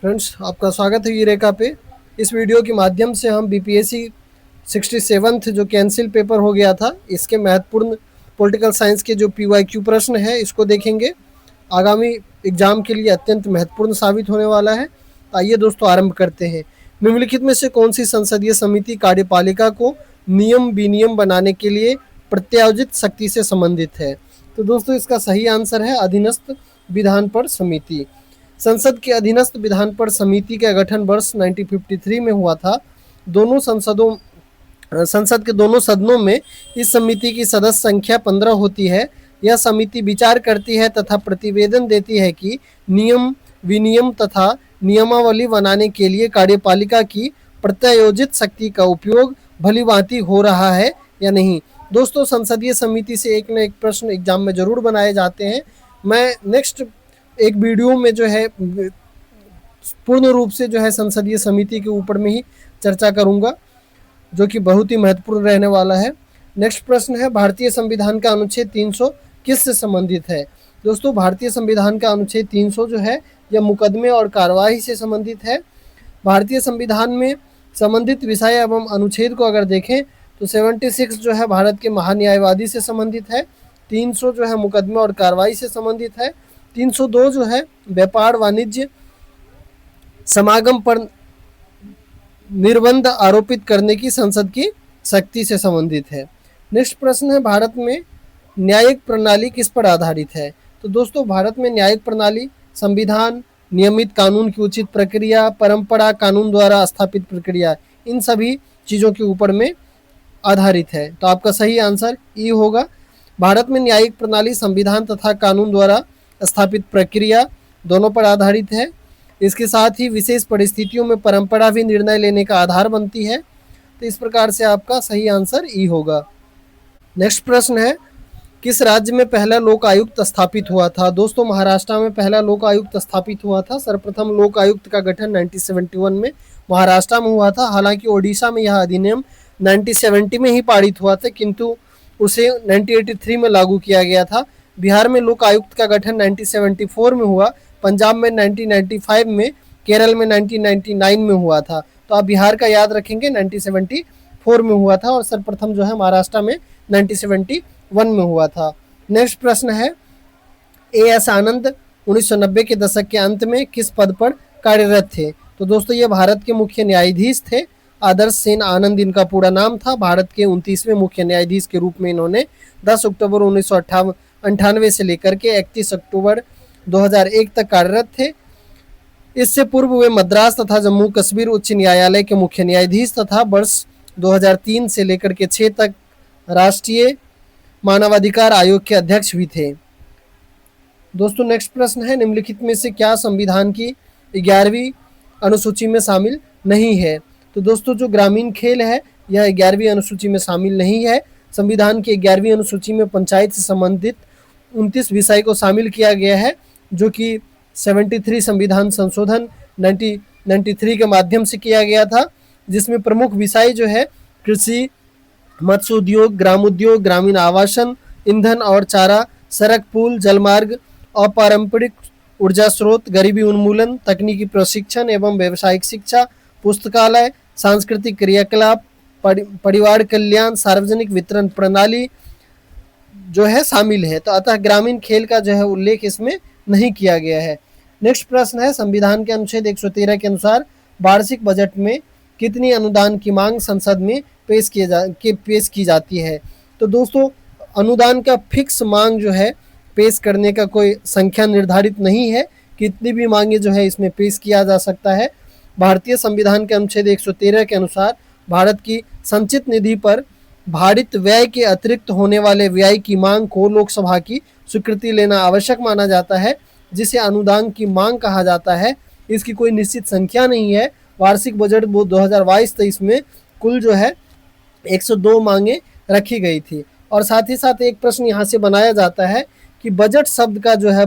Friends, आपका स्वागत है यूरेका पे। इस वीडियो के माध्यम से हम बीपीएससी 67th जो कैंसिल पेपर हो गया था, इसके महत्वपूर्ण पॉलिटिकल साइंस के जो पीवाईक्यू प्रश्न है इसको देखेंगे। आगामी एग्जाम के लिए अत्यंत महत्वपूर्ण साबित होने वाला है। आइए दोस्तों, आरंभ करते हैं। निम्नलिखित में से कौन सी संसदीय समिति कार्यपालिका को नियम विनियम बनाने के लिए प्रत्यायोजित शक्ति से संबंधित है? तो दोस्तों, इसका सही आंसर है अधीनस्थ विधान पर समिति। संसद के अधीनस्थ विधान पर समिति का गठन वर्ष 1953 में हुआ था। संसद के दोनों सदनों में इस समिति की सदस्य संख्या 15 होती है। यह समिति विचार करती है तथा प्रतिवेदन देती है कि नियम विनियम तथा नियमावली बनाने के लिए कार्यपालिका की प्रत्यायोजित शक्ति का उपयोग भलीभांति हो रहा है या नहीं। दोस्तों, संसदीय समिति से एक न एक प्रश्न एग्जाम में जरूर बनाए जाते हैं। मैं नेक्स्ट एक वीडियो में जो है पूर्ण रूप से जो है संसदीय समिति के ऊपर में ही चर्चा करूंगा, जो कि बहुत ही महत्वपूर्ण रहने वाला है। नेक्स्ट प्रश्न है, भारतीय संविधान का अनुच्छेद 300 किससे संबंधित है? दोस्तों, भारतीय संविधान का अनुच्छेद 300 जो है यह मुकदमे और कार्यवाही से संबंधित है। भारतीय संविधान में संबंधित विषय एवं अनुच्छेद को अगर देखें तो 76 जो है भारत के महान्यायवादी से संबंधित है। 300 जो है मुकदमे और कार्रवाई से संबंधित है। 302 जो है व्यापार वाणिज्य समागम पर निर्बंध आरोपित करने की संसद की शक्ति से संबंधित है। नेक्स्ट प्रश्न है, भारत में न्यायिक प्रणाली किस पर आधारित है? तो दोस्तों, भारत में न्यायिक प्रणाली संविधान, नियमित कानून की उचित प्रक्रिया, परंपरा, कानून द्वारा स्थापित प्रक्रिया, इन सभी चीज़ों के ऊपर में आधारित है। तो आपका सही आंसर ई होगा। भारत में न्यायिक प्रणाली संविधान तथा कानून द्वारा स्थापित प्रक्रिया दोनों पर आधारित है। इसके साथ ही विशेष परिस्थितियों में परंपरा भी निर्णय लेने का आधार बनती है। तो इस प्रकार से आपका सही आंसर ई होगा। नेक्स्ट प्रश्न है, किस राज्य में पहला लोक आयुक्त स्थापित हुआ था? दोस्तों, महाराष्ट्र में पहला लोक आयुक्त स्थापित हुआ था। सर्वप्रथम लोक आयुक्त का गठन 1971 में महाराष्ट्र में हुआ था। हालांकि ओडिशा में यह अधिनियम 1970 में ही पारित हुआ था, किंतु उसे 1983 में लागू किया गया था। बिहार में लोक आयुक्त का गठन 1974 में हुआ। पंजाब में 1995 में, केरल में 1999 में हुआ था। तो आप बिहार का याद रखेंगे, 1974 में हुआ था, और सर्वप्रथम जो है महाराष्ट्र में 1971 में हुआ था। नेक्स्ट प्रश्न है, एएस आनंद 1990 के दशक के अंत में किस पद पर कार्यरत थे? तो दोस्तों, ये भारत के मुख्य न्यायाधीश थे। आदर्श सेन आनंद इनका पूरा नाम था। भारत के 29वें मुख्य न्यायाधीश के रूप में इन्होंने 10 अक्टूबर 1998 से लेकर के 31 अक्टूबर 2001 तक कार्यरत थे। इससे पूर्व वे मद्रास तथा जम्मू कश्मीर उच्च न्यायालय के मुख्य न्यायाधीश तथा वर्ष 2003 से लेकर के 6 तक राष्ट्रीय मानवाधिकार आयोग के अध्यक्ष भी थे। दोस्तों, नेक्स्ट प्रश्न है, निम्नलिखित में से क्या संविधान की 11वीं अनुसूची में शामिल नहीं है? तो दोस्तों, जो ग्रामीण खेल है यह 11वीं अनुसूची में शामिल नहीं है। संविधान की 11वीं अनुसूची में पंचायत से संबंधित 29 विषय को शामिल किया गया है, जो कि 73 संविधान संशोधन 1993 के माध्यम से किया गया था, जिसमें प्रमुख विषय जो है कृषि, मत्स्य उद्योग, ग्राम उद्योग, ग्रामीण आवासन, ईंधन और चारा, सड़क, पुल, जलमार्ग, अपारंपरिक ऊर्जा स्रोत, गरीबी उन्मूलन, तकनीकी प्रशिक्षण एवं व्यावसायिक शिक्षा, पुस्तकालय, सांस्कृतिक क्रियाकलाप, परिवार कल्याण, सार्वजनिक वितरण प्रणाली जो है शामिल है। तो अतः ग्रामीण खेल का जो है उल्लेख इसमें नहीं किया गया है। नेक्स्ट प्रश्न है, संविधान के अनुच्छेद 113 के अनुसार वार्षिक बजट में कितनी अनुदान की मांग संसद में पेश की जाती है? तो दोस्तों, अनुदान का फिक्स मांग जो है पेश करने का कोई संख्या निर्धारित नहीं है। कितनी भी मांगे जो है इसमें पेश किया जा सकता है। भारतीय संविधान के अनुच्छेद 113 के अनुसार भारत की संचित निधि पर भारित व्यय के अतिरिक्त होने वाले व्यय की मांग को लोकसभा की स्वीकृति लेना आवश्यक माना जाता है, जिसे अनुदान की मांग कहा जाता है। इसकी कोई निश्चित संख्या नहीं है। वार्षिक बजट 2022-23 में कुल जो है 102 मांगे रखी गई थी। और साथ ही साथ एक प्रश्न यहाँ से बनाया जाता है कि बजट शब्द का जो है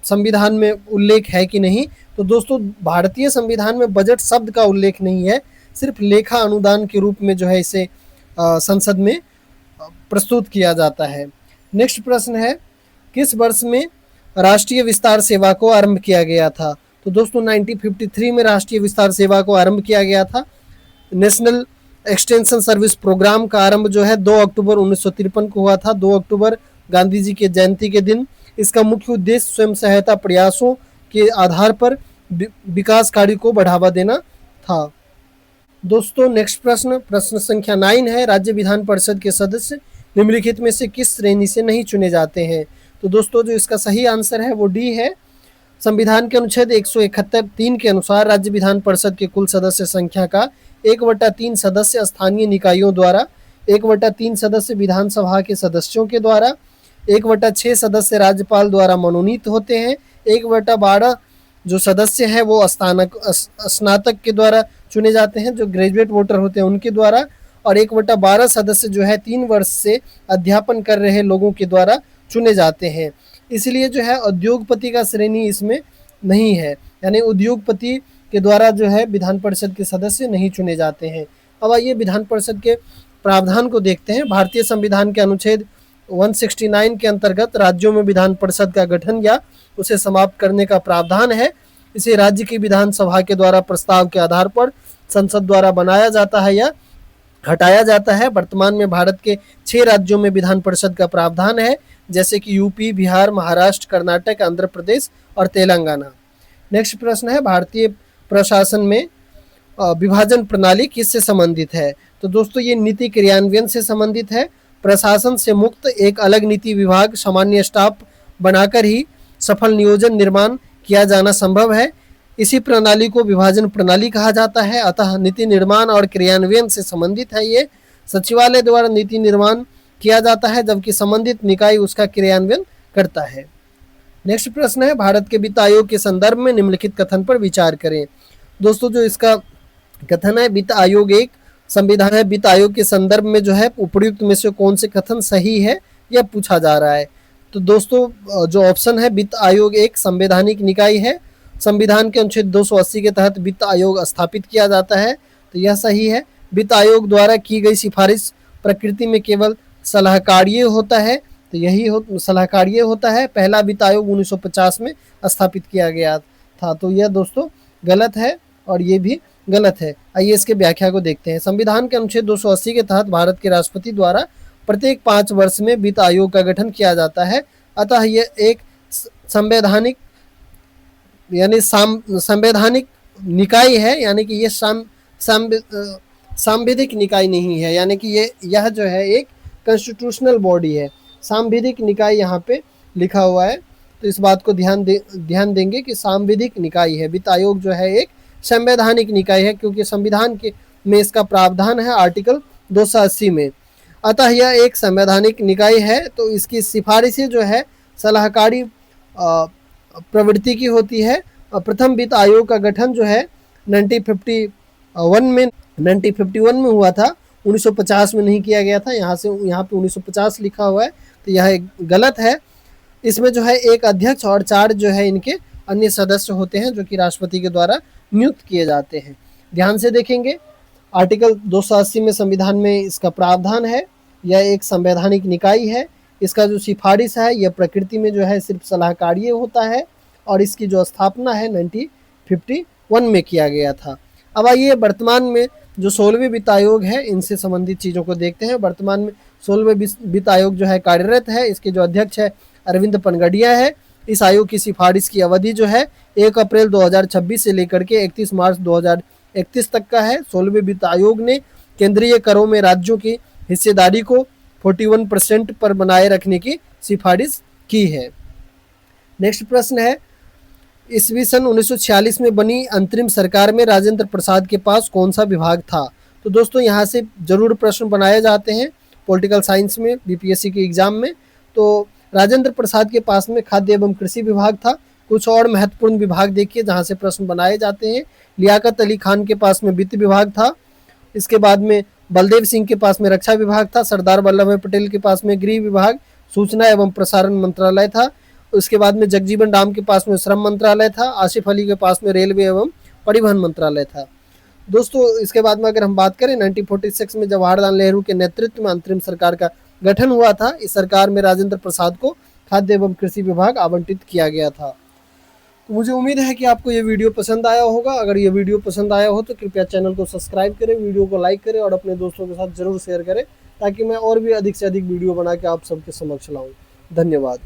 संविधान में उल्लेख है कि नहीं। तो दोस्तों, भारतीय संविधान में बजट शब्द का उल्लेख नहीं है, सिर्फ लेखा अनुदान के रूप में जो है इसे संसद में प्रस्तुत किया जाता है। नेक्स्ट प्रश्न है, किस वर्ष में राष्ट्रीय विस्तार सेवा को आरंभ किया गया था? तो दोस्तों 1953 में राष्ट्रीय विस्तार सेवा को आरंभ किया गया था। नेशनल एक्सटेंशन सर्विस प्रोग्राम का आरंभ जो है 2 अक्टूबर 1953 को हुआ था, 2 अक्टूबर गांधी जी के जयंती के दिन। इसका मुख्य उद्देश्य स्वयं सहायता प्रयासों के आधार पर विकास कार्य को बढ़ावा देना था। दोस्तों नेक्स्ट प्रश्न, प्रश्न संख्या 9 है, राज्य विधान परिषद के सदस्य निम्नलिखित में से किस श्रेणी से नहीं चुने जाते हैं? तो दोस्तों जो इसका सही आंसर है वो डी है। संविधान के अनुच्छेद 171(3) के अनुसार राज्य विधान परिषद के कुल सदस्य संख्या का 1/3 सदस्य स्थानीय निकायों द्वारा, 1/3 सदस्य विधानसभा के सदस्यों के द्वारा, 1/6 सदस्य राज्यपाल द्वारा मनोनीत होते हैं, 1/12 जो सदस्य है वो स्नातक के द्वारा चुने जाते हैं, जो ग्रेजुएट वोटर होते हैं उनके द्वारा, और 1/12 सदस्य जो है 3 वर्ष से अध्यापन कर रहे लोगों के द्वारा चुने जाते हैं। इसलिए जो है उद्योगपति का श्रेणी इसमें नहीं है, यानी उद्योगपति के द्वारा जो है विधान परिषद के सदस्य नहीं चुने जाते हैं। अब आइए विधान परिषद के प्रावधान को देखते हैं। भारतीय संविधान के अनुच्छेद 169 के अंतर्गत राज्यों में विधान परिषद का गठन या उसे समाप्त करने का प्रावधान है। इसे राज्य की विधानसभा के द्वारा प्रस्ताव के आधार पर संसद द्वारा बनाया जाता है या हटाया जाता है। वर्तमान में भारत के 6 राज्यों में विधान परिषद का प्रावधान है, जैसे कि यूपी, बिहार, महाराष्ट्र, कर्नाटक, आंध्र प्रदेश और तेलंगाना। नेक्स्ट प्रश्न है, भारतीय प्रशासन में विभाजन प्रणाली किससे संबंधित है? तो दोस्तों ये नीति क्रियान्वयन से संबंधित है। प्रशासन से मुक्त एक अलग नीति विभाग, सामान्य स्टाफ बनाकर ही सफल नियोजन निर्माण किया जाना संभव है। इसी प्रणाली को विभाजन प्रणाली कहा जाता है। अतः नीति निर्माण और क्रियान्वयन से संबंधित है। ये सचिवालय द्वारा नीति निर्माण किया जाता है, जबकि संबंधित निकाय उसका क्रियान्वयन करता है। नेक्स्ट प्रश्न है, भारत के वित्त आयोग के संदर्भ में निम्नलिखित कथन पर विचार करें। दोस्तों जो इसका कथन है, वित्त आयोग एक संविधान है। वित्त आयोग के संदर्भ में जो है उपयुक्त में से कौन से कथन सही है यह पूछा जा रहा है। तो दोस्तों जो ऑप्शन है, वित्त आयोग एक संवैधानिक निकाय है। संविधान के अनुच्छेद 280 के तहत वित्त आयोग स्थापित किया जाता है, तो यह सही है। वित्त आयोग द्वारा की गई सिफारिश प्रकृति में केवल सलाहकार्य होता है, तो यही सलाहकार्य होता है। पहला वित्त आयोग 1950 में स्थापित किया गया था, तो यह दोस्तों गलत है और ये भी गलत है। आइए इसके व्याख्या को देखते हैं। संविधान के अनुच्छेद 280 के तहत भारत के राष्ट्रपति द्वारा प्रत्येक 5 वर्ष में वित्त आयोग का गठन किया जाता है। अतः यह एक संवैधानिक यानी संवैधानिक निकाय है, यानी कि ये सांविधिक निकाय नहीं है, यानी कि यह जो है एक कॉन्स्टिट्यूशनल बॉडी है। सांविधिक निकाय यहाँ पे लिखा हुआ है, तो इस बात को ध्यान देंगे कि सांविधिक निकाय है। वित्त आयोग जो है एक संवैधानिक निकाय है, क्योंकि संविधान के में इसका प्रावधान है आर्टिकल 280 में। अतः यह एक संवैधानिक निकाय है, तो इसकी सिफारिशें जो है सलाहकारी प्रवृत्ति की होती है। प्रथम वित्त आयोग का गठन जो है 1951 में हुआ था, 1950 में नहीं किया गया था। यहाँ पे 1950 लिखा हुआ है, तो यह गलत है। इसमें जो है एक अध्यक्ष और 4 जो है इनके अन्य सदस्य होते हैं, जो कि राष्ट्रपति के द्वारा नियुक्त किए जाते हैं। ध्यान से देखेंगे, आर्टिकल 280 में संविधान में इसका प्रावधान है। यह एक संवैधानिक निकाय है। इसका जो सिफारिश है यह प्रकृति में जो है सिर्फ सलाहकार्य होता है, और इसकी जो स्थापना है 1951 में किया गया था। अब आइए वर्तमान में जो 16वें वित्त आयोग है इनसे संबंधित चीज़ों को देखते हैं। वर्तमान में 16वें वित्त आयोग जो है कार्यरत है। इसके जो अध्यक्ष है अरविंद पनगड़िया है। इस आयोग की सिफारिश की अवधि जो है 1 अप्रैल 2026 से लेकर के 31 मार्च 2031 तक का है। 16वें वित्त आयोग ने केंद्रीय करों में राज्यों की हिस्सेदारी को 41% पर बनाए रखने की सिफारिश की है। नेक्स्ट प्रश्न है, ईस्वी सन 1946 में बनी अंतरिम सरकार में राजेंद्र प्रसाद के पास कौन सा विभाग था? तो दोस्तों यहाँ से जरूर प्रश्न बनाए जाते हैं पॉलिटिकल साइंस में, बीपीएससी के एग्जाम में। तो राजेंद्र प्रसाद के पास में खाद्य एवं कृषि विभाग था। कुछ और महत्वपूर्ण विभाग देखिए जहाँ से प्रश्न बनाए जाते हैं। लियाकत अली खान के पास में वित्त विभाग था। इसके बाद में बलदेव सिंह के पास में रक्षा विभाग था। सरदार वल्लभ भाई पटेल के पास में गृह विभाग, सूचना एवं प्रसारण मंत्रालय था। उसके बाद में जगजीवन राम के पास में श्रम मंत्रालय था। आसिफ अली के पास में रेलवे एवं परिवहन मंत्रालय था। दोस्तों इसके बाद में अगर हम बात करें 1946 में जवाहरलाल नेहरू के नेतृत्व में अंतरिम सरकार का गठन हुआ था। इस सरकार में राजेंद्र प्रसाद को खाद्य एवं कृषि विभाग आवंटित किया गया था। तो मुझे उम्मीद है कि आपको ये वीडियो पसंद आया होगा। अगर ये वीडियो पसंद आया हो तो कृपया चैनल को सब्सक्राइब करें, वीडियो को लाइक करें और अपने दोस्तों के साथ ज़रूर शेयर करें, ताकि मैं और भी अधिक से अधिक वीडियो बना के आप सबके समक्ष लाऊँ। धन्यवाद।